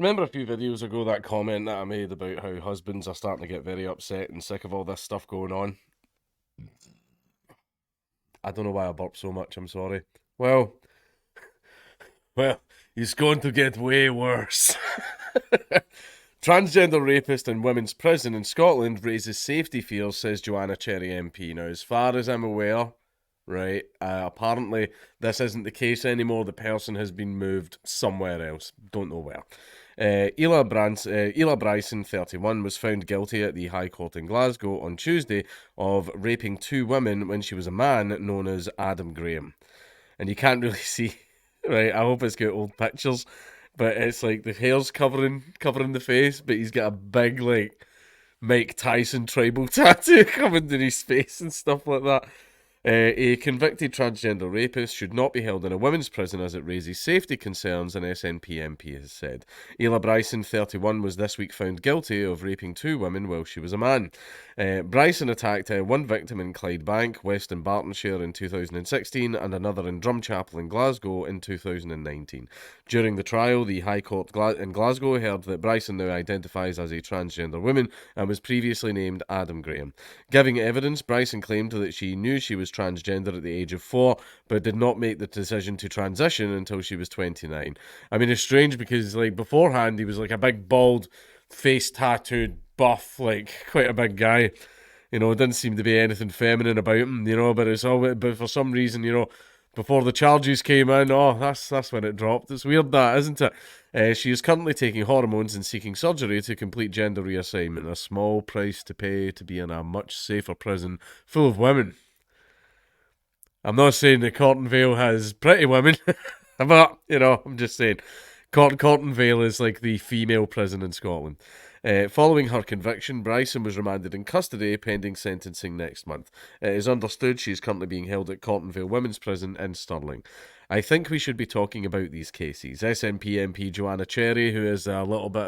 Remember a few videos ago that comment that I made about how husbands are starting to get very upset and sick of all this stuff going on? I don't know why I burp so much, I'm sorry. Well, well, it's going to get way worse. Transgender rapist in women's prison in Scotland raises safety fears, says Joanna Cherry MP. Now, as far as I'm aware, right, apparently this isn't the case anymore. The person has been moved somewhere else. Don't know where. Ela Bryson, 31, was found guilty at the High Court in Glasgow on Tuesday of raping two women when she was a man known as Adam Graham. And you can't really see, right? I hope it's got old pictures, but it's like the hair's covering the face, but he's got a big like Mike Tyson tribal tattoo coming to his face and stuff like that. A convicted transgender rapist should not be held in a women's prison as it raises safety concerns, an SNP MP has said. Ela Bryson, 31, was this week found guilty of raping two women while she was a man. Bryson attacked one victim in Clydebank, West and Bartonshire in 2016 and another in Drumchapel in Glasgow in 2019. During the trial, the High Court in Glasgow heard that Bryson now identifies as a transgender woman and was previously named Adam Graham. Giving evidence, Bryson claimed that she knew she was transgender at the age of 4, but did not make the decision to transition until she was 29. I mean, it's strange because, like, beforehand, he was like a big, bald, face tattooed, buff, like, quite a big guy. You know, didn't seem to be anything feminine about him, you know, but for some reason, you know, before the charges came in, oh, that's when it dropped. It's weird that, isn't it? She is currently taking hormones and seeking surgery to complete gender reassignment, a small price to pay to be in a much safer prison full of women. I'm not saying that Corton Vale has pretty women, but, you know, I'm just saying. Corton Vale is like the female prison in Scotland. Following her conviction, Bryson was remanded in custody pending sentencing next month. It is understood she is currently being held at Corton Vale Women's Prison in Stirling. I think we should be talking about these cases. SNP MP Joanna Cherry, who is a little bit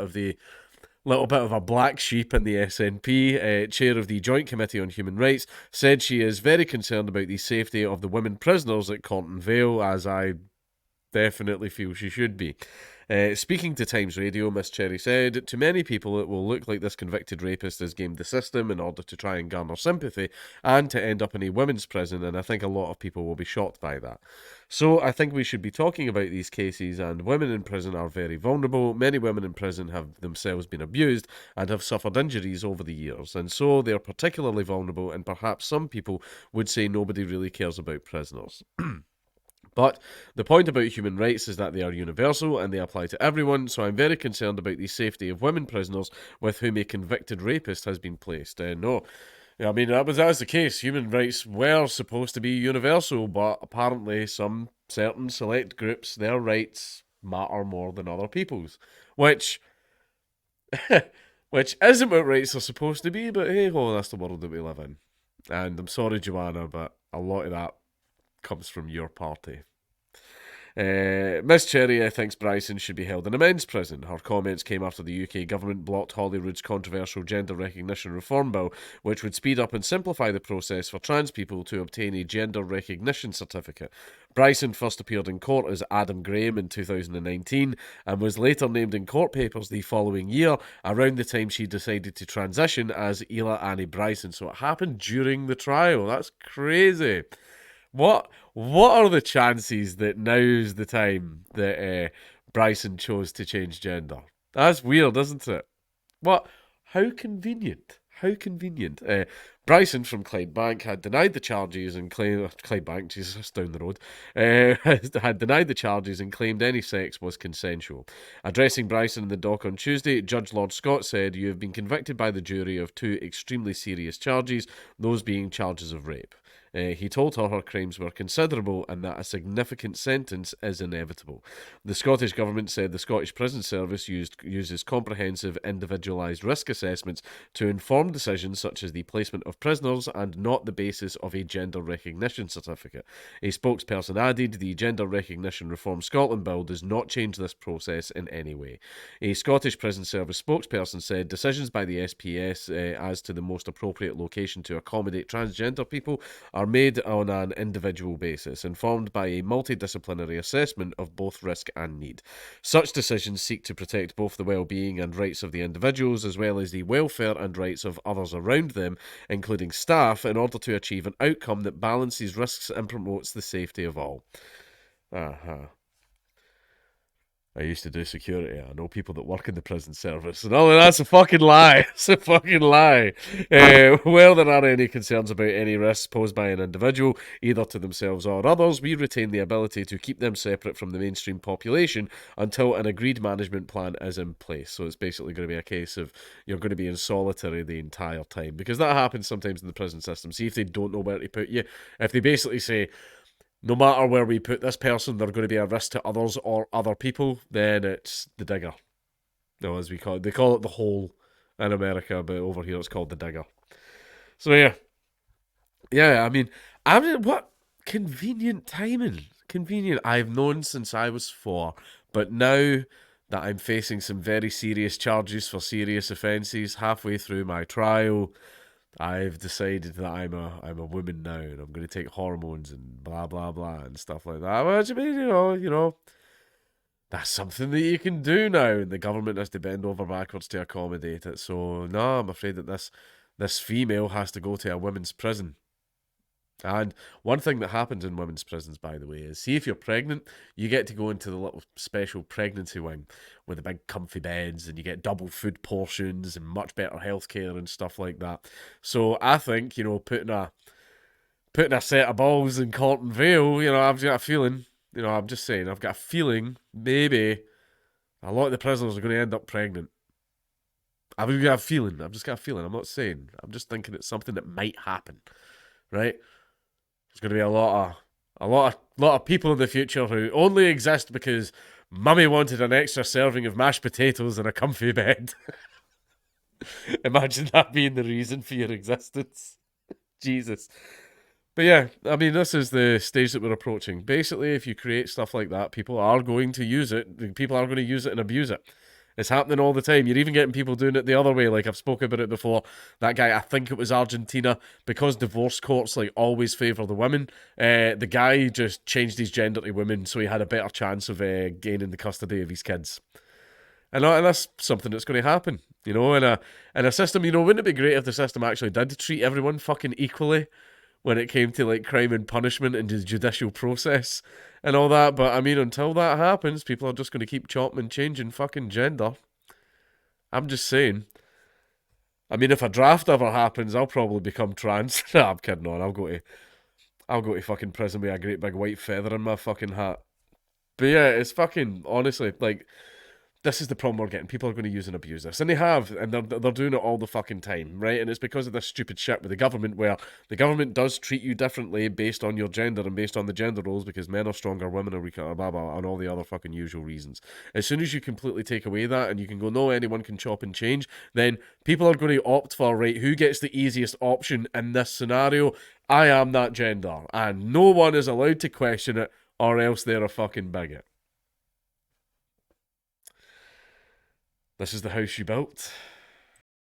of a black sheep in the SNP, chair of the Joint Committee on Human Rights, said she is very concerned about the safety of the women prisoners at Corton Vale, as I definitely feel she should be. Speaking to Times Radio, Miss Cherry said, to many people it will look like this convicted rapist has gamed the system in order to try and garner sympathy and to end up in a women's prison, and I think a lot of people will be shocked by that. So I think we should be talking about these cases, and women in prison are very vulnerable. Many women in prison have themselves been abused and have suffered injuries over the years, and so they're particularly vulnerable, and perhaps some people would say nobody really cares about prisoners. But the point about human rights is that they are universal and they apply to everyone, so I'm very concerned about the safety of women prisoners with whom a convicted rapist has been placed. No, I mean, that's the case. Human rights were supposed to be universal, but apparently some certain select groups, their rights matter more than other people's. Which, which isn't what rights are supposed to be, but hey ho, that's the world that we live in. And I'm sorry, Joanna, but a lot of that comes from your party. Miss Cherry thinks Bryson should be held in a men's prison. Her comments came after the UK government blocked Holyrood's controversial gender recognition reform bill, which would speed up and simplify the process for trans people to obtain a gender recognition certificate. Bryson first appeared in court as Adam Graham in 2019 and was later named in court papers the following year, around the time she decided to transition as Ela Annie Bryson. So it happened during the trial. That's crazy. What are the chances that now's the time that Bryson chose to change gender? That's weird, isn't it? What? How convenient. How convenient. Bryson from Clydebank had denied the charges and claimed Clydebank, Jesus, down the road, had denied the charges and claimed any sex was consensual. Addressing Bryson in the dock on Tuesday, Judge Lord Scott said, "You have been convicted by the jury of two extremely serious charges, those being charges of rape." He told her crimes were considerable and that a significant sentence is inevitable. The Scottish Government said the Scottish Prison Service uses comprehensive individualised risk assessments to inform decisions such as the placement of prisoners and not the basis of a gender recognition certificate. A spokesperson added, the Gender Recognition Reform Scotland Bill does not change this process in any way. A Scottish Prison Service spokesperson said decisions by the SPS as to the most appropriate location to accommodate transgender people are are made on an individual basis, informed by a multidisciplinary assessment of both risk and need. Such decisions seek to protect both the well-being and rights of the individuals, as well as the welfare and rights of others around them, including staff, in order to achieve an outcome that balances risks and promotes the safety of all. Uh-huh. I used to do security. I know people that work in the prison service. And that's a fucking lie. It's a fucking lie. Where there are any concerns about any risks posed by an individual, either to themselves or others, we retain the ability to keep them separate from the mainstream population until an agreed management plan is in place. So it's basically going to be a case of you're going to be in solitary the entire time. Because that happens sometimes in the prison system. See if they don't know where to put you. If they basically say, no matter where we put this person, they're going to be a risk to others or other people, then it's the digger. No, as we call it. They call it the hole in America, but over here it's called the digger. So yeah. Yeah, I mean, what convenient timing. Convenient. I've known since I was 4, but now that I'm facing some very serious charges for serious offences halfway through my trial, I've decided that I'm a woman now, and I'm going to take hormones and blah blah blah and stuff like that. Which I mean, you know, that's something that you can do now, and the government has to bend over backwards to accommodate it. So no, I'm afraid that this female has to go to a women's prison. And one thing that happens in women's prisons, by the way, is see if you're pregnant, you get to go into the little special pregnancy wing with the big comfy beds, and you get double food portions and much better healthcare and stuff like that. So I think, putting a set of balls in Corton Vale, I've got a feeling, I'm just saying, I've got a feeling maybe a lot of the prisoners are going to end up pregnant. I've got a feeling. I've just got a feeling. I'm not saying. I'm just thinking it's something that might happen, right? There's going to be a lot of people in the future who only exist because Mummy wanted an extra serving of mashed potatoes and a comfy bed. Imagine that being the reason for your existence. Jesus. But yeah, I mean, this is the stage that we're approaching. Basically, if you create stuff like that, people are going to use it. People are going to use it and abuse it. It's happening all the time. You're even getting people doing it the other way. Like I've spoken about it before. That guy, I think it was Argentina, because divorce courts like always favour the women. The guy just changed his gender to women, so he had a better chance of gaining the custody of his kids. And that's something that's going to happen, in a system. Wouldn't it be great if the system actually did treat everyone fucking equally when it came to like crime and punishment and the judicial process and all that? But I mean, until that happens, people are just going to keep chopping and changing fucking gender. I'm just saying. I mean, if a draft ever happens, I'll probably become trans. Nah, I'm kidding on. I'll go to fucking prison with a great big white feather in my fucking hat. But yeah, it's fucking honestly like, this is the problem we're getting. People are going to use and abuse this. And they have, and they're doing it all the fucking time, right? And it's because of this stupid shit with the government, where the government does treat you differently based on your gender and based on the gender roles, because men are stronger, women are weaker, blah, blah, and all the other fucking usual reasons. As soon as you completely take away that and you can go, no, anyone can chop and change, then people are going to opt for, right, who gets the easiest option in this scenario? I am that gender. And no one is allowed to question it, or else they're a fucking bigot. This is the house you built.